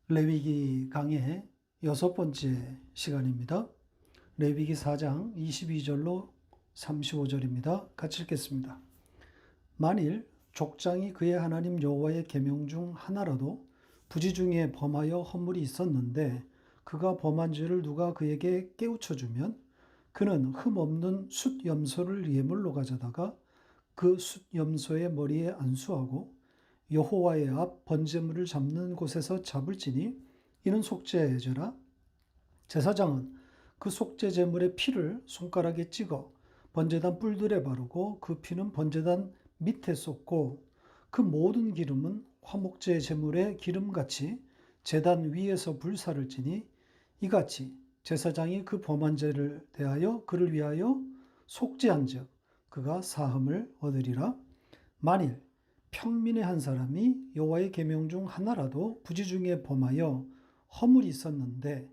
레위기 강의 6번째 시간입니다. 레위기 4장 22절로 35절입니다. 같이 읽겠습니다. 만일 족장이 그의 하나님 여호와의 계명 중 하나라도 부지 중에 범하여 허물이 있었는데 그가 범한 죄를 누가 그에게 깨우쳐 주면 그는 흠없는 숫염소를 예물로 가져다가 그 숫염소의 머리에 안수하고 여호와의 앞 번제물을 잡는 곳에서 잡을지니 이는 속죄제라. 제사장은 그 속죄 제물의 피를 손가락에 찍어 번제단 뿔들에 바르고 그 피는 번제단 밑에 쏟고 그 모든 기름은 화목제 제물의 기름같이 제단 위에서 불사를 지니 이같이 제사장이 그 범한 죄를 대하여 그를 위하여 속죄한즉 그가 사함을 얻으리라. 만일 평민의 한 사람이 여호와의 계명 중 하나라도 부지 중에 범하여 허물이 있었는데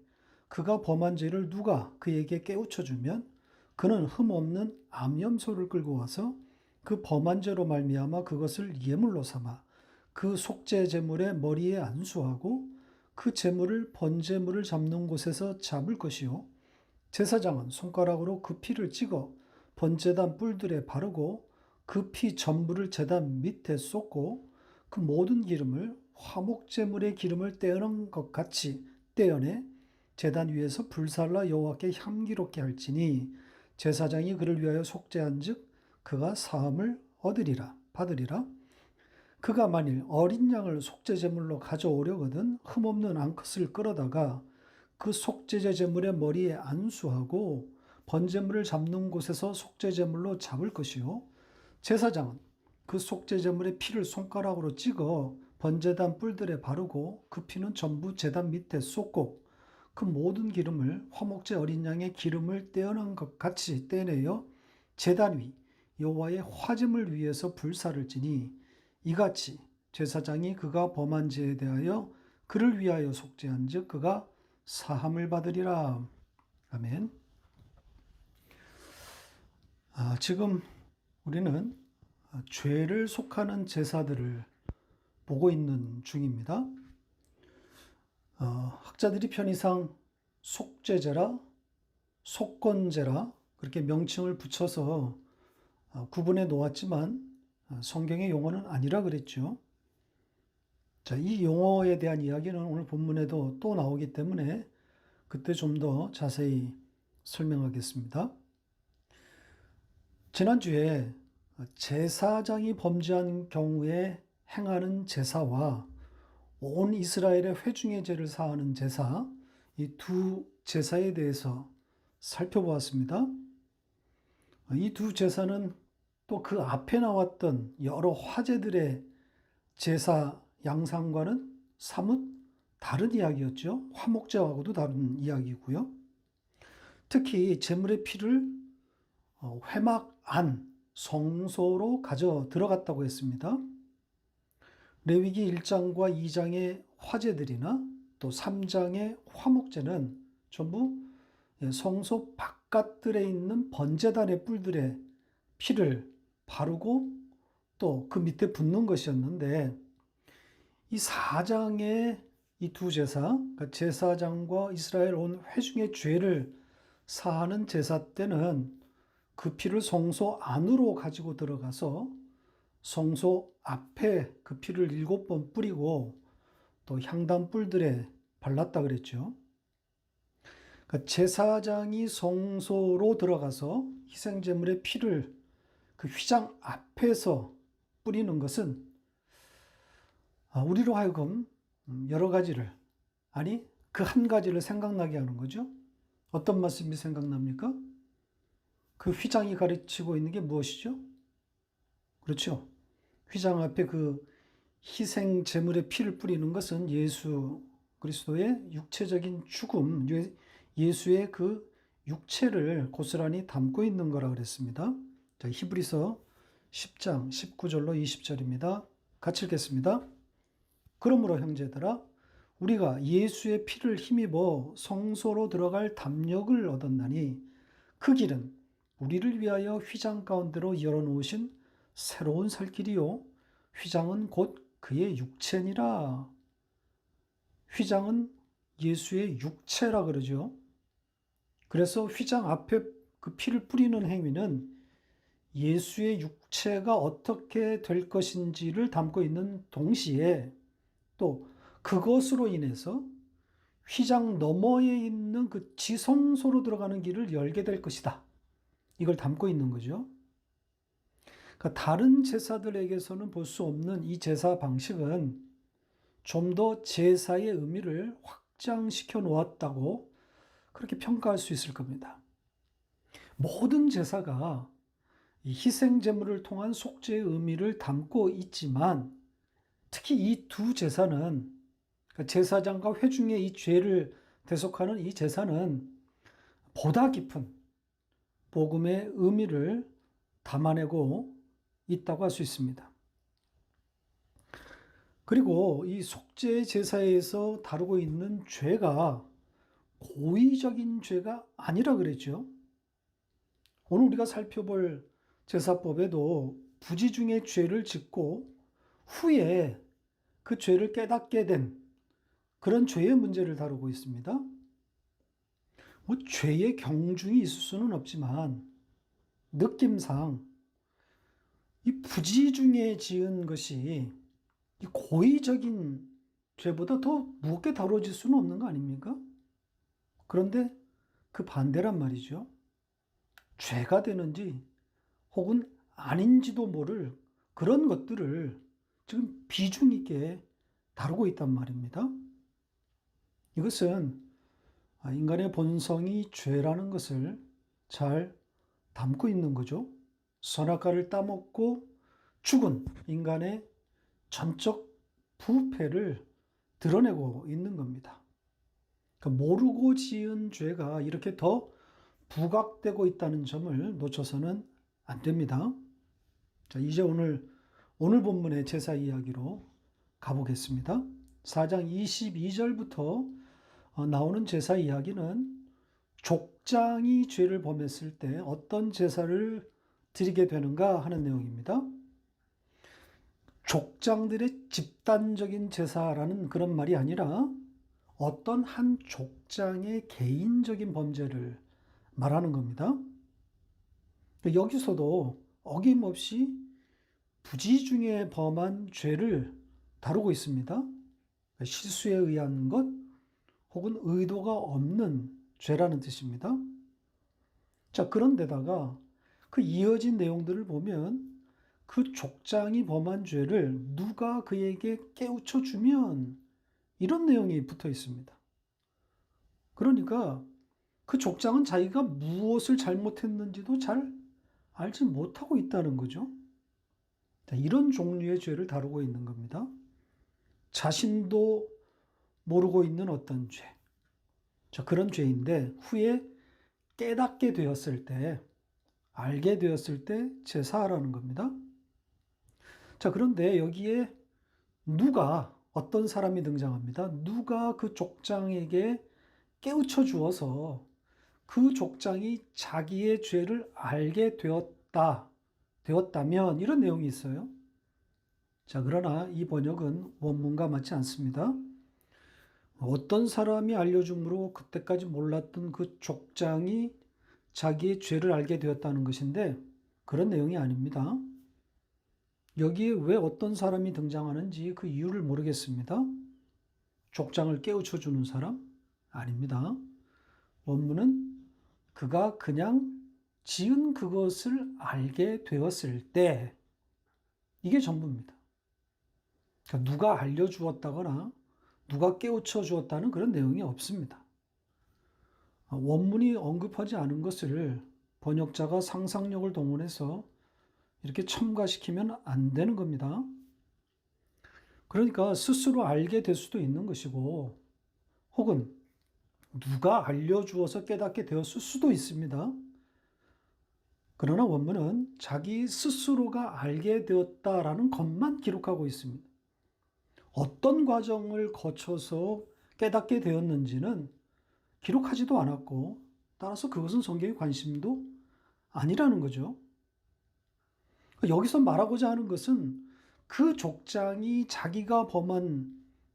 그가 범한 죄를 누가 그에게 깨우쳐 주면 그는 흠없는 암염소를 끌고 와서 그 범한 죄로 말미암아 그것을 예물로 삼아 그 속죄 제물의 머리에 안수하고 그 제물을 번제물을 잡는 곳에서 잡을 것이요 제사장은 손가락으로 그 피를 찍어 번제단 뿔들에 바르고 그 피 전부를 제단 밑에 쏟고 그 모든 기름을 화목제물의 기름을 떼어낸 것 같이 떼어내 제단 위에서 불살라 여호와께 향기롭게 할지니 제사장이 그를 위하여 속죄한즉 그가 사함을 받으리라. 그가 만일 어린 양을 속죄제물로 가져오려거든 흠없는 암컷을 끌어다가 그 속죄제 제물의 머리에 안수하고 번제물을 잡는 곳에서 속죄제물로 잡을 것이요 제사장은 그 속죄제물의 피를 손가락으로 찍어 번제단 뿔들에 바르고 그 피는 전부 제단 밑에 쏟고 그 모든 기름을 화목제 어린 양의 기름을 떼어낸 것 같이 떼내어 제단 위 여호와의 화제물 위에서 불사를 지니 이같이 제사장이 그가 범한 죄에 대하여 그를 위하여 속죄한즉 그가 사함을 받으리라. 아멘. 지금 우리는 죄를 속하는 제사들을 보고 있는 중입니다. 학자들이 편의상 속죄제라, 속건제라 그렇게 명칭을 붙여서 구분해 놓았지만 성경의 용어는 아니라 그랬죠. 자, 이 용어에 대한 이야기는 오늘 본문에도 또 나오기 때문에 그때 좀 더 자세히 설명하겠습니다. 지난주에 제사장이 범죄한 경우에 행하는 제사와 온 이스라엘의 회중의 죄를 사하는 제사, 이 두 제사에 대해서 살펴보았습니다. 이 두 제사는 또 그 앞에 나왔던 여러 화제들의 제사 양상과는 사뭇 다른 이야기였죠. 화목제하고도 다른 이야기고요. 특히 제물의 피를 회막 안 성소로 가져 들어갔다고 했습니다. 레위기 1장과 2장의 화제들이나 또 3장의 화목제는 전부 성소 바깥들에 있는 번제단의 뿔들에 피를 바르고 또 그 밑에 붓는 것이었는데 이 4장의 이 두 제사, 그러니까 제사장과 이스라엘 온 회중의 죄를 사하는 제사 때는 그 피를 성소 안으로 가지고 들어가서 성소 앞에 그 피를 7번 뿌리고 또 향단 뿔들에 발랐다 그랬죠. 그러니까 제사장이 성소로 들어가서 희생제물의 피를 그 휘장 앞에서 뿌리는 것은 우리로 하여금 여러 가지를, 아니 그 한 가지를 생각나게 하는 거죠. 어떤 말씀이 생각납니까? 그 휘장이 가르치고 있는 게 무엇이죠? 그렇죠. 휘장 앞에 그 희생 제물의 피를 뿌리는 것은 예수 그리스도의 육체적인 죽음, 예수의 그 육체를 고스란히 담고 있는 거라 그랬습니다. 자, 히브리서 10장 19절로 20절입니다. 같이 읽겠습니다. 그러므로 형제들아 우리가 예수의 피를 힘입어 성소로 들어갈 담력을 얻었나니 그 길은 우리를 위하여 휘장 가운데로 열어놓으신 새로운 살 길이요 휘장은 곧 그의 육체니라. 휘장은 예수의 육체라 그러죠. 그래서 휘장 앞에 그 피를 뿌리는 행위는 예수의 육체가 어떻게 될 것인지를 담고 있는 동시에 또 그것으로 인해서 휘장 너머에 있는 그 지성소로 들어가는 길을 열게 될 것이다. 이걸 담고 있는 거죠. 그러니까 다른 제사들에게서는 볼 수 없는 이 제사 방식은 좀 더 제사의 의미를 확장시켜 놓았다고 그렇게 평가할 수 있을 겁니다. 모든 제사가 이 희생제물을 통한 속죄의 의미를 담고 있지만 특히 이 두 제사는 그러니까 제사장과 회중의 이 죄를 대속하는 이 제사는 보다 깊은 복음의 의미를 담아내고 있다고 할 수 있습니다. 그리고 이 속죄 제사에서 다루고 있는 죄가 고의적인 죄가 아니라 그랬죠. 오늘 우리가 살펴볼 제사법에도 부지 중에 죄를 짓고 후에 그 죄를 깨닫게 된 그런 죄의 문제를 다루고 있습니다. 뭐 죄의 경중이 있을 수는 없지만 느낌상 이 부지 중에 지은 것이 이 고의적인 죄보다 더 무겁게 다뤄질 수는 없는 거 아닙니까? 그런데 그 반대란 말이죠. 죄가 되는지 혹은 아닌지도 모를 그런 것들을 지금 비중 있게 다루고 있단 말입니다. 이것은 인간의 본성이 죄라는 것을 잘 담고 있는 거죠. 선악과를 따먹고 죽은 인간의 전적 부패를 드러내고 있는 겁니다. 그러니까 모르고 지은 죄가 이렇게 더 부각되고 있다는 점을 놓쳐서는 안 됩니다. 자, 이제 오늘 본문의 제사 이야기로 가보겠습니다. 4장 22절부터 나오는 제사 이야기는 족장이 죄를 범했을 때 어떤 제사를 드리게 되는가 하는 내용입니다. 족장들의 집단적인 제사라는 그런 말이 아니라 어떤 한 족장의 개인적인 범죄를 말하는 겁니다. 여기서도 어김없이 부지 중에 범한 죄를 다루고 있습니다. 실수에 의한 것 혹은 의도가 없는 죄라는 뜻입니다. 자, 그런데다가 그 이어진 내용들을 보면 그 족장이 범한 죄를 누가 그에게 깨우쳐 주면 이런 내용이 붙어 있습니다. 그러니까 그 족장은 자기가 무엇을 잘못했는지도 잘 알지 못하고 있다는 거죠. 자, 이런 종류의 죄를 다루고 있는 겁니다. 자신도 모르고 있는 어떤 죄. 자, 그런 죄인데 후에 깨닫게 되었을 때, 알게 되었을 때 제사하라는 겁니다. 자, 그런데 여기에 누가, 어떤 사람이 등장합니다. 누가 그 족장에게 깨우쳐 주어서 그 족장이 자기의 죄를 알게 되었다면 이런 내용이 있어요. 자, 그러나 이 번역은 원문과 맞지 않습니다. 어떤 사람이 알려줌으로 그때까지 몰랐던 그 족장이 자기의 죄를 알게 되었다는 것인데 그런 내용이 아닙니다. 여기에 왜 어떤 사람이 등장하는지 그 이유를 모르겠습니다. 족장을 깨우쳐 주는 사람? 아닙니다. 원문은 그가 그냥 지은 그것을 알게 되었을 때 이게 전부입니다. 그러니까 누가 알려주었다거나 누가 깨우쳐 주었다는 그런 내용이 없습니다. 원문이 언급하지 않은 것을 번역자가 상상력을 동원해서 이렇게 첨가시키면 안 되는 겁니다. 그러니까 스스로 알게 될 수도 있는 것이고 혹은 누가 알려주어서 깨닫게 되었을 수도 있습니다. 그러나 원문은 자기 스스로가 알게 되었다라는 것만 기록하고 있습니다. 어떤 과정을 거쳐서 깨닫게 되었는지는 기록하지도 않았고 따라서 그것은 성경의 관심도 아니라는 거죠. 여기서 말하고자 하는 것은 그 족장이 자기가 범한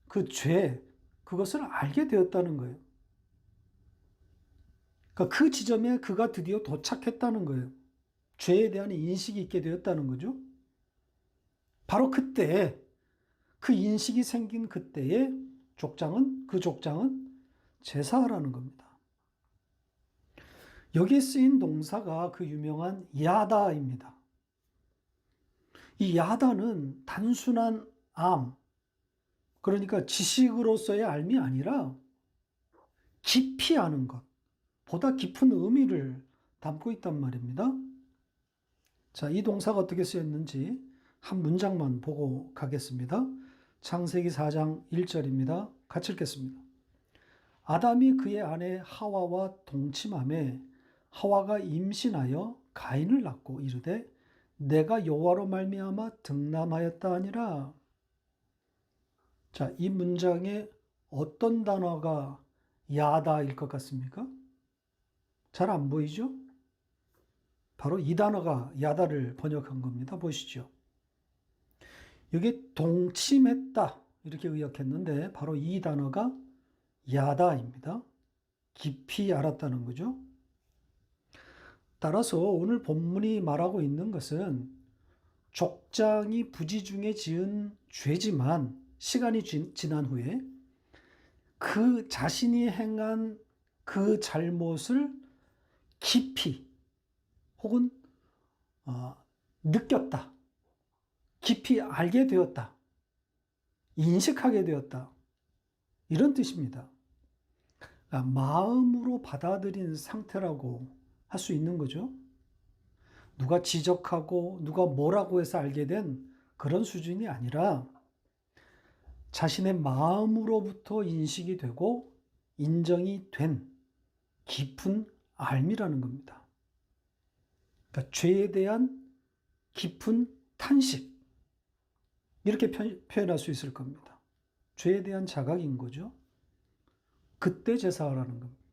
그 죄, 그것을 알게 되었다는 거예요. 그러니까 그 지점에 그가 드디어 도착했다는 거예요. 죄에 대한 인식이 있게 되었다는 거죠. 바로 그때, 그 인식이 생긴 그때에 그 족장은 제사하라는 겁니다. 여기에 쓰인 동사가 그 유명한 야다입니다. 이 야다는 단순한 그러니까 지식으로서의 알미 아니라 깊이 아는 것, 보다 깊은 의미를 담고 있단 말입니다. 자, 이 동사가 어떻게 쓰였는지 한 문장만 보고 가겠습니다. 창세기 4장 1절입니다. 같이 읽겠습니다. 아담이 그의 아내 하와와 동침하매 하와가 임신하여 가인을 낳고 이르되 내가 여호와로 말미암아 등남하였다 하니라. 자, 이 문장에 어떤 단어가 야다일 것 같습니까? 잘 안 보이죠? 바로 이 단어가 야다를 번역한 겁니다. 보시죠. 여기 동침했다 이렇게 의역했는데 바로 이 단어가 야다입니다. 깊이 알았다는 거죠. 따라서 오늘 본문이 말하고 있는 것은 족장이 부지중에 지은 죄지만 시간이 지난 후에 그 자신이 행한 그 잘못을 깊이 혹은 느꼈다. 깊이 알게 되었다. 인식하게 되었다. 이런 뜻입니다. 그러니까 마음으로 받아들인 상태라고 할 수 있는 거죠. 누가 지적하고 누가 뭐라고 해서 알게 된 그런 수준이 아니라 자신의 마음으로부터 인식이 되고 인정이 된 깊은 알미라는 겁니다. 그러니까 죄에 대한 깊은 탄식 이렇게 표현할 수 있을 겁니다. 죄에 대한 자각인 거죠. 그때 제사하라는 겁니다.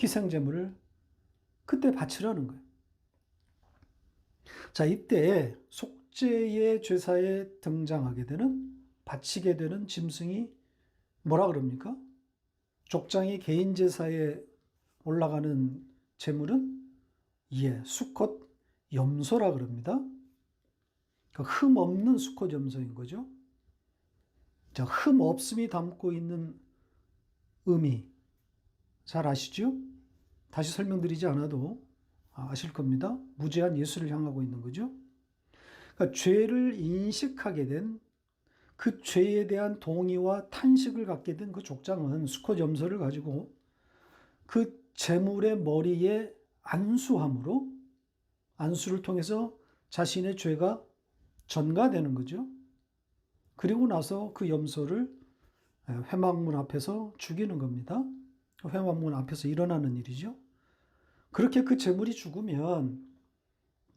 희생제물을 그때 바치라는 거예요. 자, 이때 속죄의 제사에 등장하게 되는 바치게 되는 짐승이 뭐라 그럽니까? 족장의 개인 제사에 올라가는 제물은 수컷 염소라 그럽니다. 흠 없는 수컷 염소인 거죠. 자, 흠 없음이 담고 있는 의미 잘 아시죠? 다시 설명드리지 않아도 아실 겁니다. 무죄한 예수를 향하고 있는 거죠. 그러니까 죄를 인식하게 된 그 죄에 대한 동의와 탄식을 갖게 된 그 족장은 수컷 염소를 가지고 그 제물의 머리에 안수함으로 안수를 통해서 자신의 죄가 전가되는 거죠. 그리고 나서 그 염소를 회막문 앞에서 죽이는 겁니다. 회막문 앞에서 일어나는 일이죠. 그렇게 그 제물이 죽으면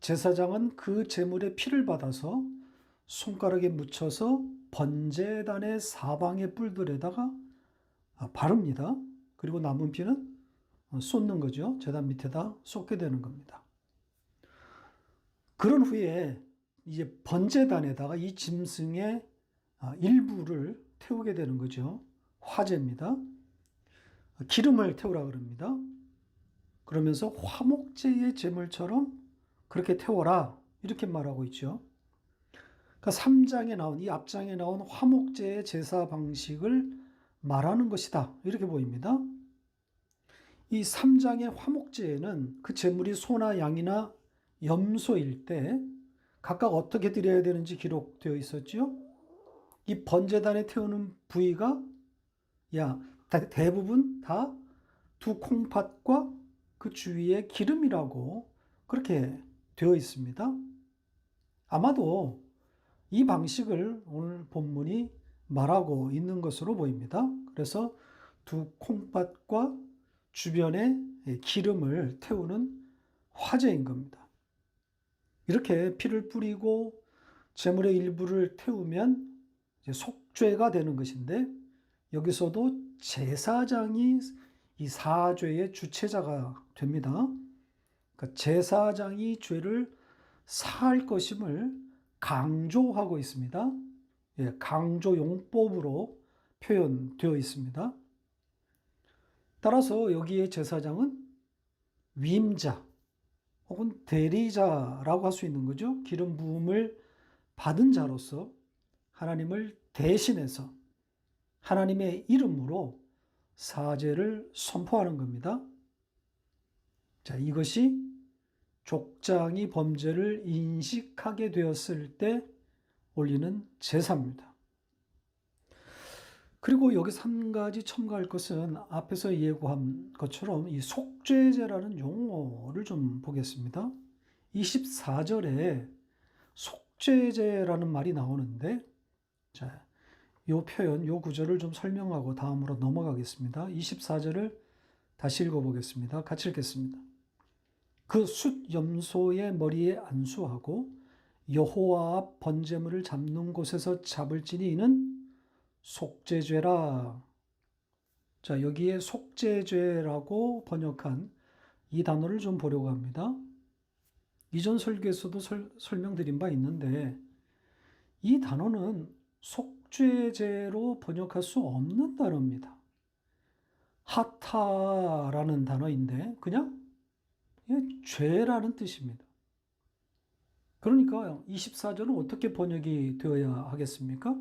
제사장은 그 제물의 피를 받아서 손가락에 묻혀서 번제단의 사방의 뿔들에다가 바릅니다. 그리고 남은 피는 쏟는 거죠. 제단 밑에다 쏟게 되는 겁니다. 그런 후에 이제 번제단에다가 이 짐승의 일부를 태우게 되는 거죠. 화제입니다. 기름을 태우라 그럽니다. 그러면서 화목제의 제물처럼 그렇게 태워라 이렇게 말하고 있죠. 그러니까 3장에 나온 이 앞장에 나온 화목제의 제사 방식을 말하는 것이다 이렇게 보입니다. 이 3장의 화목제에는 그 제물이 소나 양이나 염소일 때 각각 어떻게 드려야 되는지 기록되어 있었죠. 이 번제단에 태우는 부위가 대부분 다 두 콩팥과 그 주위에 기름이라고 그렇게 되어 있습니다. 아마도 이 방식을 오늘 본문이 말하고 있는 것으로 보입니다. 그래서 두 콩팥과 주변에 기름을 태우는 화제인 겁니다. 이렇게 피를 뿌리고 제물의 일부를 태우면 속죄가 되는 것인데 여기서도 제사장이 이 사죄의 주체자가 됩니다. 그러니까 제사장이 죄를 사할 것임을 강조하고 있습니다. 강조 용법으로 표현되어 있습니다. 따라서 여기에 제사장은 위임자 혹은 대리자라고 할 수 있는 거죠. 기름 부음을 받은 자로서 하나님을 대신해서 하나님의 이름으로 사죄를 선포하는 겁니다. 자, 이것이 족장이 범죄를 인식하게 되었을 때 올리는 제사입니다. 그리고 여기서 한 가지 첨가할 것은 앞에서 예고한 것처럼 이 속죄제라는 용어를 좀 보겠습니다. 24절에 속죄제라는 말이 나오는데, 자, 요 표현, 요 구절을 좀 설명하고 다음으로 넘어가겠습니다. 24절을 다시 읽어보겠습니다. 같이 읽겠습니다. 그 숫 염소의 머리에 안수하고 여호와 앞 번제물을 잡는 곳에서 잡을지니 이는 속죄죄라. 자, 여기에 속죄죄라고 번역한 이 단어를 좀 보려고 합니다. 이전 설교에서도 설명드린 바 있는데 이 단어는 속죄죄로 번역할 수 없는 단어입니다. 하타라는 단어인데 그냥 죄라는 뜻입니다. 그러니까 24절은 어떻게 번역이 되어야 하겠습니까?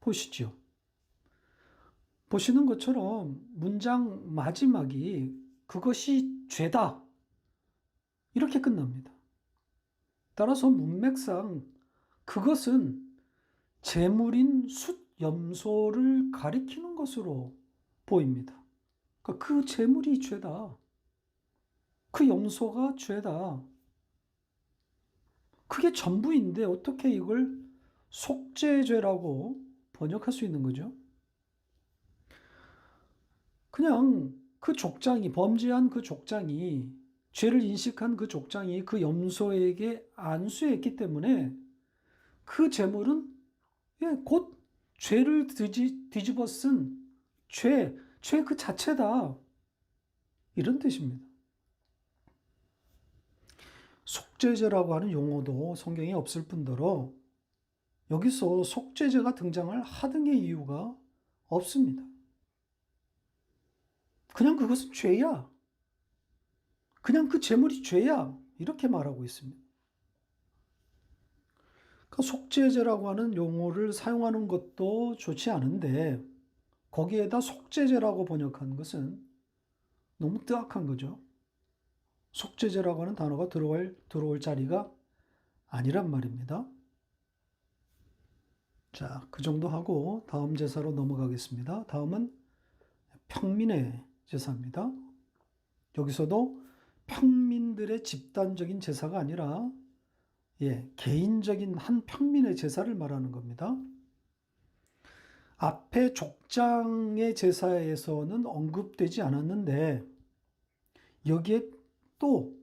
보시죠. 보시는 것처럼 문장 마지막이 그것이 죄다 이렇게 끝납니다. 따라서 문맥상 그것은 제물인 숫 염소를 가리키는 것으로 보입니다. 그러니까 그 제물이 죄다. 그 염소가 죄다. 그게 전부인데 어떻게 이걸 속죄죄라고 번역할 수 있는 거죠? 그냥 그 족장이, 범죄한 그 족장이, 죄를 인식한 그 족장이 그 염소에게 안수했기 때문에 그 제물은 곧 죄를 뒤집어 쓴 죄 그 자체다. 이런 뜻입니다. 속죄제라고 하는 용어도 성경에 없을 뿐더러 여기서 속죄제가 등장할 하등의 이유가 없습니다. 그냥 그것은 죄야. 그냥 그 제물이 죄야. 이렇게 말하고 있습니다. 그러니까 속죄제라고 하는 용어를 사용하는 것도 좋지 않은데 거기에다 속죄제라고 번역한 것은 너무 뜨악한 거죠. 속죄제라고 하는 단어가 들어올 자리가 아니란 말입니다. 자, 그 정도 하고 다음 제사로 넘어가겠습니다. 다음은 평민의 제사입니다. 여기서도 평민들의 집단적인 제사가 아니라 개인적인 한 평민의 제사를 말하는 겁니다. 앞에 족장의 제사에서는 언급되지 않았는데 여기에 또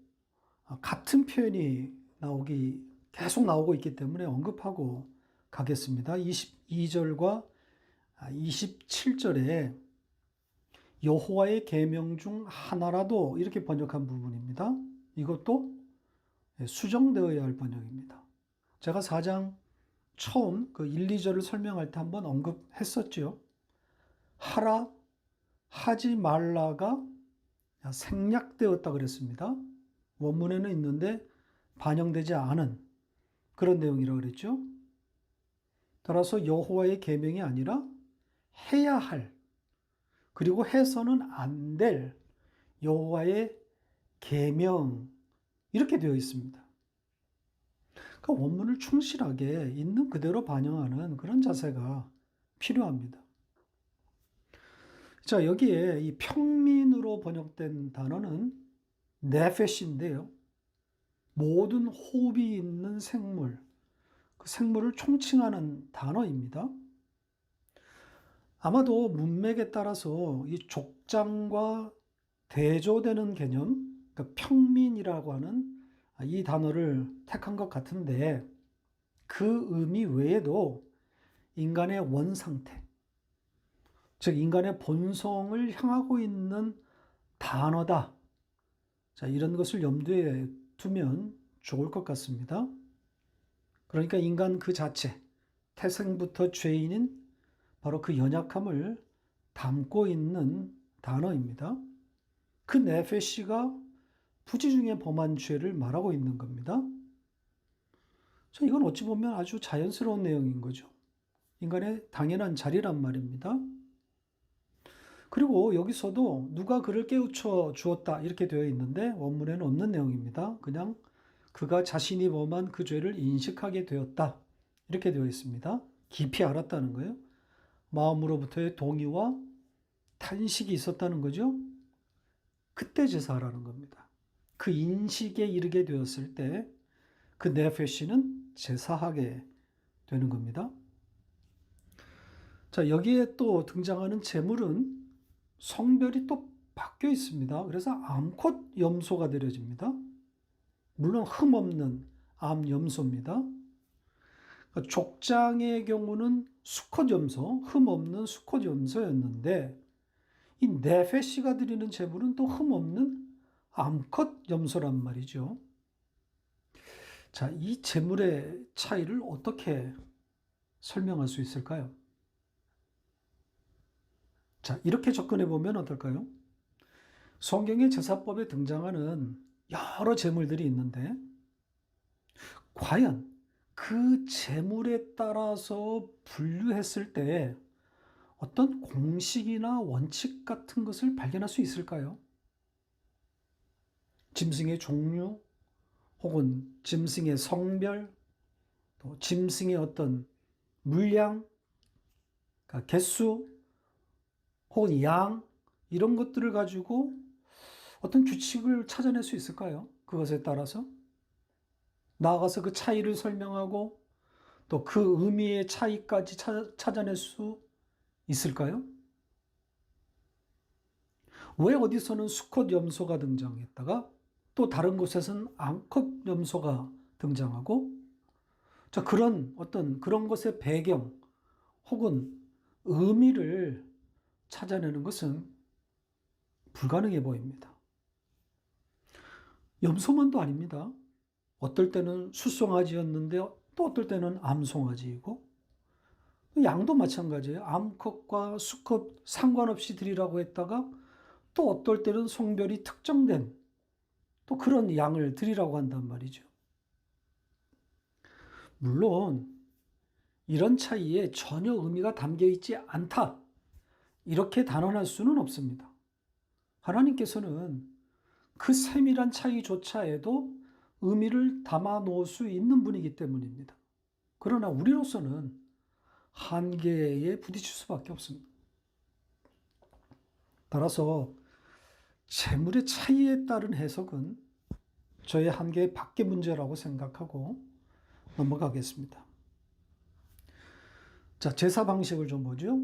같은 표현이 계속 나오고 있기 때문에 언급하고 가겠습니다. 22절과 27절에 여호와의 계명 중 하나라도 이렇게 번역한 부분입니다. 이것도 수정되어야 할 번역입니다. 제가 4장 처음 그 1, 2절을 설명할 때 한번 언급했었죠. 하라, 하지 말라가 생략되었다 그랬습니다. 원문에는 있는데 반영되지 않은 그런 내용이라고 그랬죠. 따라서 여호와의 계명이 아니라 해야 할, 그리고 해서는 안 될 여호와의 계명 이렇게 되어 있습니다. 그러니까 원문을 충실하게 있는 그대로 반영하는 그런 자세가 필요합니다. 자, 여기에 이 평민으로 번역된 단어는 네페시인데요. 모든 호흡이 있는 생물, 그 생물을 총칭하는 단어입니다. 아마도 문맥에 따라서 이 족장과 대조되는 개념, 그러니까 평민이라고 하는 이 단어를 택한 것 같은데 그 의미 외에도 인간의 원상태, 즉 인간의 본성을 향하고 있는 단어다. 자, 이런 것을 염두에 두면 좋을 것 같습니다. 그러니까 인간 그 자체, 태생부터 죄인인 바로 그 연약함을 담고 있는 단어입니다. 그 네페시가 부지 중에 범한 죄를 말하고 있는 겁니다. 이건 어찌 보면 아주 자연스러운 내용인 거죠. 인간의 당연한 자리란 말입니다. 그리고 여기서도 누가 그를 깨우쳐 주었다 이렇게 되어 있는데 원문에는 없는 내용입니다. 그냥 그가 자신이 범한 그 죄를 인식하게 되었다 이렇게 되어 있습니다. 깊이 알았다는 거예요. 마음으로부터의 동의와 탄식이 있었다는 거죠. 그때 제사하라는 겁니다. 그 인식에 이르게 되었을 때 그 네페시는 제사하게 되는 겁니다. 자, 여기에 또 등장하는 제물은 성별이 또 바뀌어 있습니다. 그래서 암컷 염소가 드려집니다. 물론 흠없는 암 염소입니다. 그러니까 족장의 경우는 수컷 염소, 흠없는 수컷 염소였는데 이 네페시가 드리는 제물은 또 흠없는 암컷 염소란 말이죠. 자, 이 제물의 차이를 어떻게 설명할 수 있을까요? 자, 이렇게 접근해 보면 어떨까요? 성경의 제사법에 등장하는 여러 제물들이 있는데, 과연 그 제물에 따라서 분류했을 때 어떤 공식이나 원칙 같은 것을 발견할 수 있을까요? 짐승의 종류, 혹은 짐승의 성별, 또 짐승의 어떤 물량, 그러니까 개수, 혹은 양, 이런 것들을 가지고 어떤 규칙을 찾아낼 수 있을까요? 그것에 따라서 나아가서 그 차이를 설명하고 또 그 의미의 차이까지 찾아낼 수 있을까요? 왜 어디서는 수컷 염소가 등장했다가 또 다른 곳에서는 암컷 염소가 등장하고, 자, 그런 것의 배경 혹은 의미를 찾아내는 것은 불가능해 보입니다. 염소만도 아닙니다. 어떨 때는 숫송아지였는데 또 어떨 때는 암송아지이고, 양도 마찬가지예요. 암컷과 수컷 상관없이 드리라고 했다가 또 어떨 때는 성별이 특정된 또 그런 양을 드리라고 한단 말이죠. 물론 이런 차이에 전혀 의미가 담겨 있지 않다, 이렇게 단언할 수는 없습니다. 하나님께서는 그 세밀한 차이조차에도 의미를 담아 놓을 수 있는 분이기 때문입니다. 그러나 우리로서는 한계에 부딪힐 수밖에 없습니다. 따라서 재물의 차이에 따른 해석은 저의 한계 밖의 문제라고 생각하고 넘어가겠습니다. 자, 제사 방식을 좀 보죠.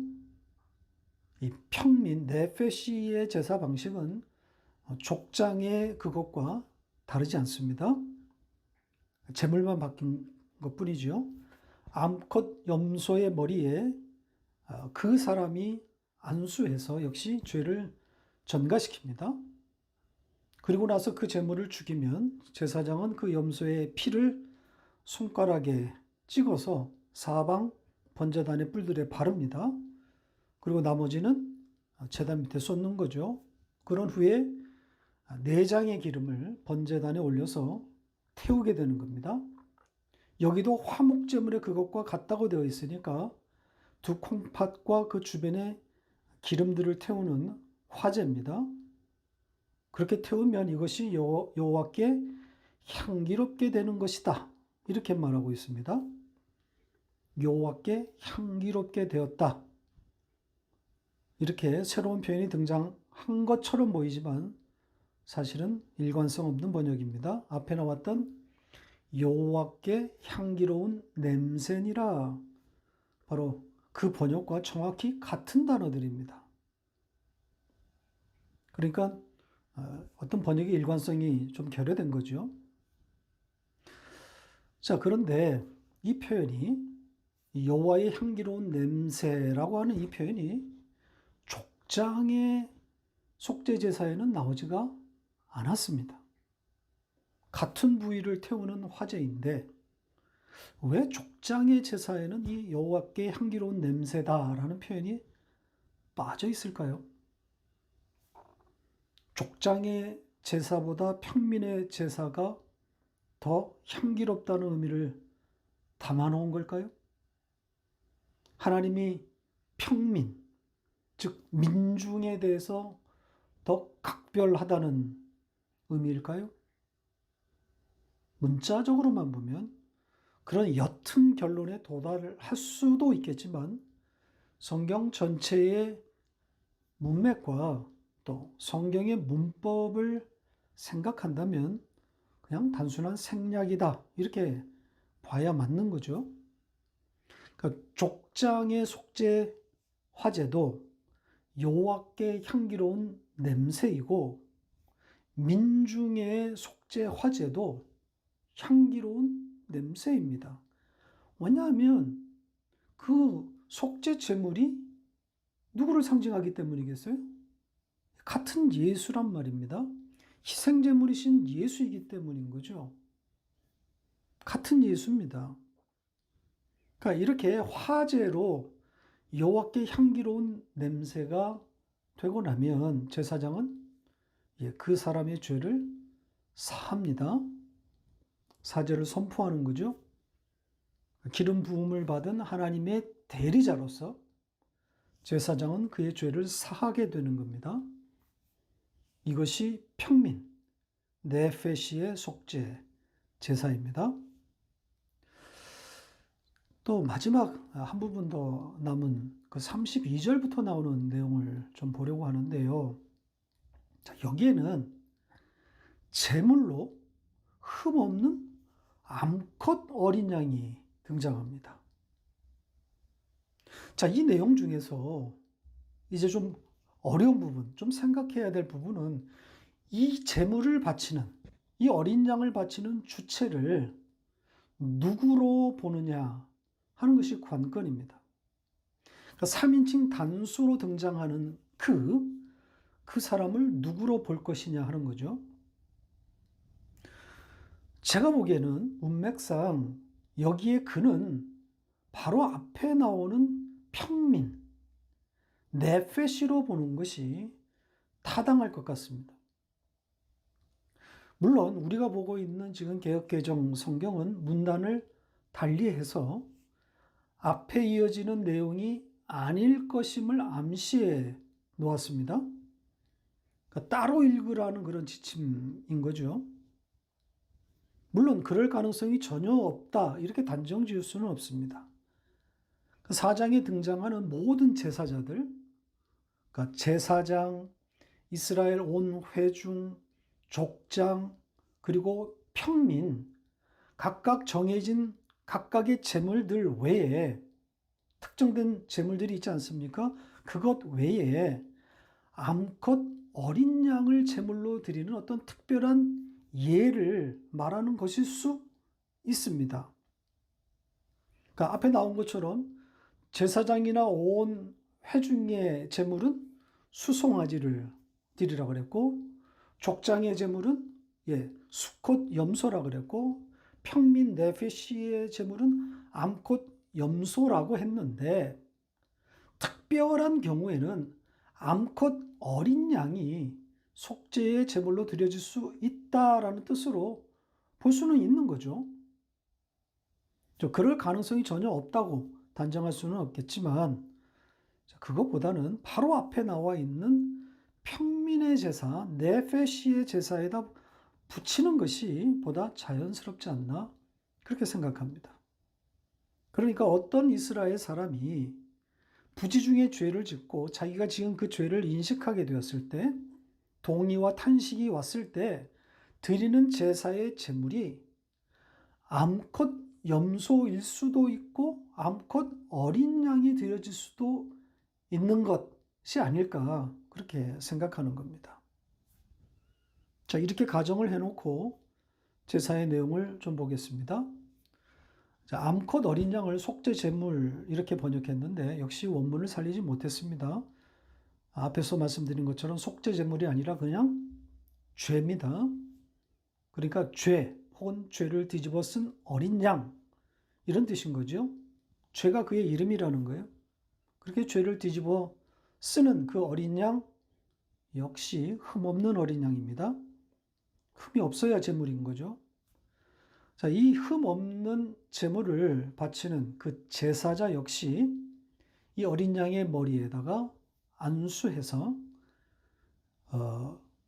이 평민 네페시의 제사 방식은 족장의 그것과 다르지 않습니다. 제물만 바뀐 것뿐이죠. 암컷 염소의 머리에 그 사람이 안수해서 역시 죄를 전가시킵니다. 그리고 나서 그 제물을 죽이면 제사장은 그 염소의 피를 손가락에 찍어서 사방 번제단의 뿔들에 바릅니다. 그리고 나머지는 제단 밑에 쏟는 거죠. 그런 후에 내장의 기름을 번제단에 올려서 태우게 되는 겁니다. 여기도 화목제물의 그것과 같다고 되어 있으니까 두 콩팥과 그 주변에 기름들을 태우는 화제입니다. 그렇게 태우면 이것이 여호와께 향기롭게 되는 것이다, 이렇게 말하고 있습니다. 여호와께 향기롭게 되었다, 이렇게 새로운 표현이 등장한 것처럼 보이지만 사실은 일관성 없는 번역입니다. 앞에 나왔던 여호와께 향기로운 냄새니라, 바로 그 번역과 정확히 같은 단어들입니다. 그러니까 어떤 번역의 일관성이 좀 결여된 거죠. 자, 그런데 이 표현이 여호와의 향기로운 냄새라고 하는 이 표현이 족장의 속죄제사에는 나오지가 않았습니다. 같은 부위를 태우는 화제인데 왜 족장의 제사에는 이 여호와께 향기로운 냄새다라는 표현이 빠져 있을까요? 족장의 제사보다 평민의 제사가 더 향기롭다는 의미를 담아놓은 걸까요? 하나님이 평민, 즉 민중에 대해서 더 각별하다는 의미일까요? 문자적으로만 보면 그런 옅은 결론에 도달할 수도 있겠지만 성경 전체의 문맥과 또 성경의 문법을 생각한다면 그냥 단순한 생략이다 이렇게 봐야 맞는 거죠. 그러니까 족장의 속죄 화제도 여호와께 향기로운 냄새이고 민중의 속죄 화제도 향기로운 냄새입니다. 왜냐하면 그 속죄 제물이 누구를 상징하기 때문이겠어요? 같은 예수란 말입니다. 희생 제물이신 예수이기 때문인 거죠. 같은 예수입니다. 그러니까 이렇게 화제로 여호와께 향기로운 냄새가 되고 나면 제사장은 그 사람의 죄를 사합니다. 사죄를 선포하는 거죠. 기름 부음을 받은 하나님의 대리자로서 제사장은 그의 죄를 사하게 되는 겁니다. 이것이 평민, 네페시의 속죄 제사입니다. 또 마지막 한 부분 더 남은 그 32절부터 나오는 내용을 좀 보려고 하는데요. 자, 여기에는 제물로 흠없는 암컷 어린 양이 등장합니다. 자, 이 내용 중에서 이제 좀 어려운 부분, 좀 생각해야 될 부분은 이 제물을 바치는, 이 어린 양을 바치는 주체를 누구로 보느냐 하는 것이 관건입니다. 그러니까 3인칭 단수로 등장하는 그 사람을 누구로 볼 것이냐 하는 거죠. 제가 보기에는 문맥상 여기에 그는 바로 앞에 나오는 평민, 네페시로 보는 것이 타당할 것 같습니다. 물론 우리가 보고 있는 지금 개역개정 성경은 문단을 달리해서 앞에 이어지는 내용이 아닐 것임을 암시해 놓았습니다. 그러니까 따로 읽으라는 그런 지침인 거죠. 물론 그럴 가능성이 전혀 없다 이렇게 단정 지을 수는 없습니다. 그 4장에 등장하는 모든 제사자들, 그러니까 제사장, 이스라엘 온 회중, 족장, 그리고 평민, 각각 정해진 각각의 제물들 외에 특정된 제물들이 있지 않습니까? 그것 외에 암컷 어린 양을 제물로 드리는 어떤 특별한 예를 말하는 것일 수 있습니다. 그러니까 앞에 나온 것처럼 제사장이나 온 회중의 제물은 수송아지를 드리라 그랬고 족장의 제물은 수컷 염소라 그랬고 평민 네페시의 제물은 암컷 염소라고 했는데 특별한 경우에는 암컷 어린 양이 속죄의 제물로 드려질 수 있다라는 뜻으로 볼 수는 있는 거죠. 그럴 가능성이 전혀 없다고 단정할 수는 없겠지만 그것보다는 바로 앞에 나와 있는 평민의 제사, 네페시의 제사에다 붙이는 것이 보다 자연스럽지 않나 그렇게 생각합니다. 그러니까 어떤 이스라엘 사람이 부지 중에 죄를 짓고 자기가 지은 그 죄를 인식하게 되었을 때 동의와 탄식이 왔을 때 드리는 제사의 제물이 암컷 염소일 수도 있고 암컷 어린 양이 드려질 수도 있는 것이 아닐까 그렇게 생각하는 겁니다. 자, 이렇게 가정을 해놓고 제사의 내용을 좀 보겠습니다. 자, 암컷 어린 양을 속죄 제물 이렇게 번역했는데 역시 원문을 살리지 못했습니다. 앞에서 말씀드린 것처럼 속죄 제물이 아니라 그냥 죄입니다. 그러니까 죄 혹은 죄를 뒤집어 쓴 어린 양 이런 뜻인 거죠. 죄가 그의 이름이라는 거예요. 그렇게 죄를 뒤집어 쓰는 그 어린 양 역시 흠없는 어린 양입니다. 흠이 없어야 제물인 거죠. 자, 이 흠없는 제물을 바치는 그 제사자 역시 이 어린 양의 머리에다가 안수해서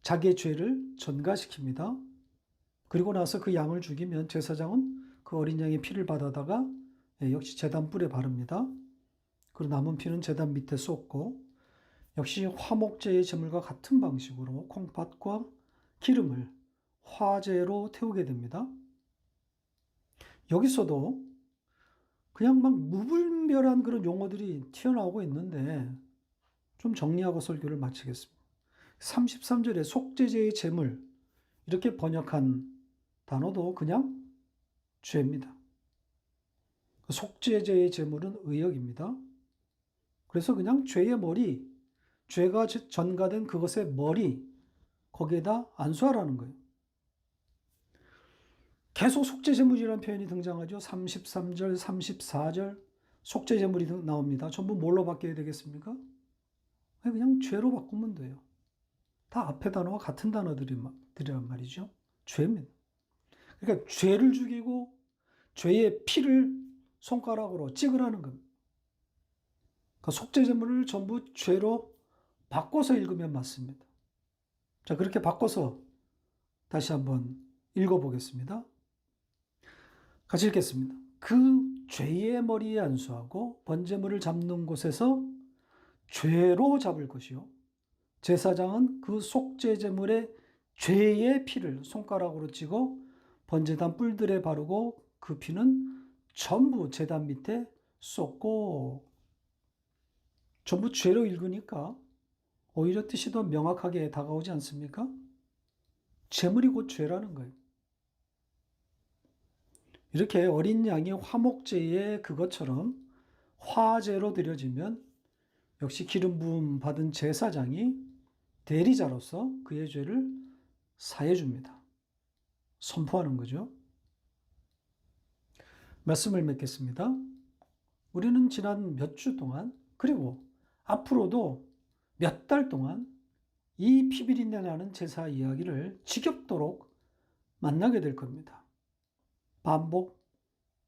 자기의 죄를 전가시킵니다. 그리고 나서 그 양을 죽이면 제사장은 그 어린 양의 피를 받아다가 역시 제단 뿔에 바릅니다. 그리고 남은 피는 제단 밑에 쏟고 역시 화목제의 제물과 같은 방식으로 콩팥과 기름을 화제로 태우게 됩니다. 여기서도 그냥 막 무분별한 그런 용어들이 튀어나오고 있는데 좀 정리하고 설교를 마치겠습니다. 33절에 속죄제의 제물 이렇게 번역한 단어도 그냥 죄입니다. 속죄제의 제물은 의역입니다. 그래서 그냥 죄의 머리, 죄가 전가된 그것의 머리, 거기에다 안수하라는 거예요. 계속 속죄제물이라는 표현이 등장하죠. 33절, 34절 속죄제물이 나옵니다. 전부 뭘로 바뀌어야 되겠습니까? 그냥 죄로 바꾸면 돼요. 다 앞에 단어와 같은 단어들이란 말이죠. 죄입니다. 그러니까 죄를 죽이고 죄의 피를 손가락으로 찍으라는 겁니다. 그러니까 속죄제물을 전부 죄로 바꿔서 읽으면 맞습니다. 자, 그렇게 바꿔서 다시 한번 읽어보겠습니다. 같이 읽겠습니다. 그 죄의 머리에 안수하고 번제물을 잡는 곳에서 죄로 잡을 것이요. 제사장은 그 속죄제물의 죄의 피를 손가락으로 찍어 번제단 뿔들에 바르고 그 피는 전부 제단 밑에 쏟고. 전부 죄로 읽으니까 오히려 뜻이 더 명확하게 다가오지 않습니까? 제물이 곧 죄라는 거예요. 이렇게 어린 양이 화목제에 그것처럼 화제로 드려지면 역시 기름 부음 받은 제사장이 대리자로서 그의 죄를 사해 줍니다. 선포하는 거죠. 말씀을 맺겠습니다. 우리는 지난 몇 주 동안 그리고 앞으로도 몇 달 동안 이 피비린내 나는 제사 이야기를 지겹도록 만나게 될 겁니다. 반복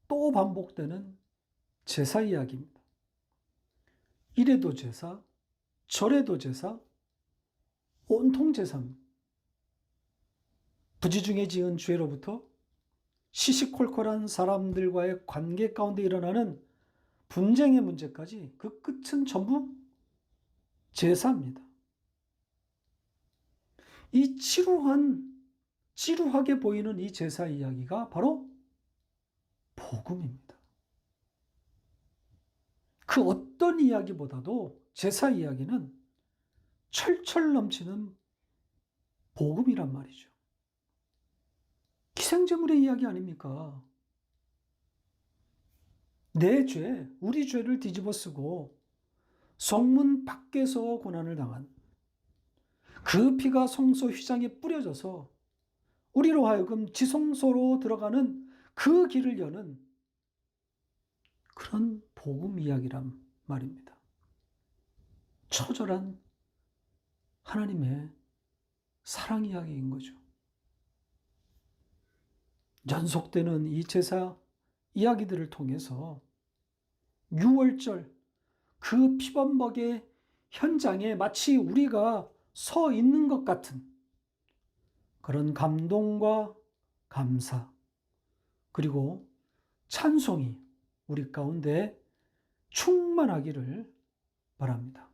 또 반복되는 제사 이야기입니다. 이래도 제사, 저래도 제사, 온통 제사입니다. 부지중에 지은 죄로부터 시시콜콜한 사람들과의 관계 가운데 일어나는 분쟁의 문제까지 그 끝은 전부 제사입니다. 이 지루하게 보이는 이 제사 이야기가 바로 복음입니다. 그 어떤 이야기보다도 제사 이야기는 철철 넘치는 복음이란 말이죠. 기생제물의 이야기 아닙니까? 내 죄, 우리 죄를 뒤집어 쓰고 성문 밖에서 고난을 당한 그 피가 성소 휘장에 뿌려져서 우리로 하여금 지성소로 들어가는 그 길을 여는 그런 복음 이야기란 말입니다. 처절한 하나님의 사랑 이야기인 거죠. 연속되는 이 제사 이야기들을 통해서 6월절 그 피범벅의 현장에 마치 우리가 서 있는 것 같은 그런 감동과 감사 그리고 찬송이 우리 가운데 충만하기를 바랍니다.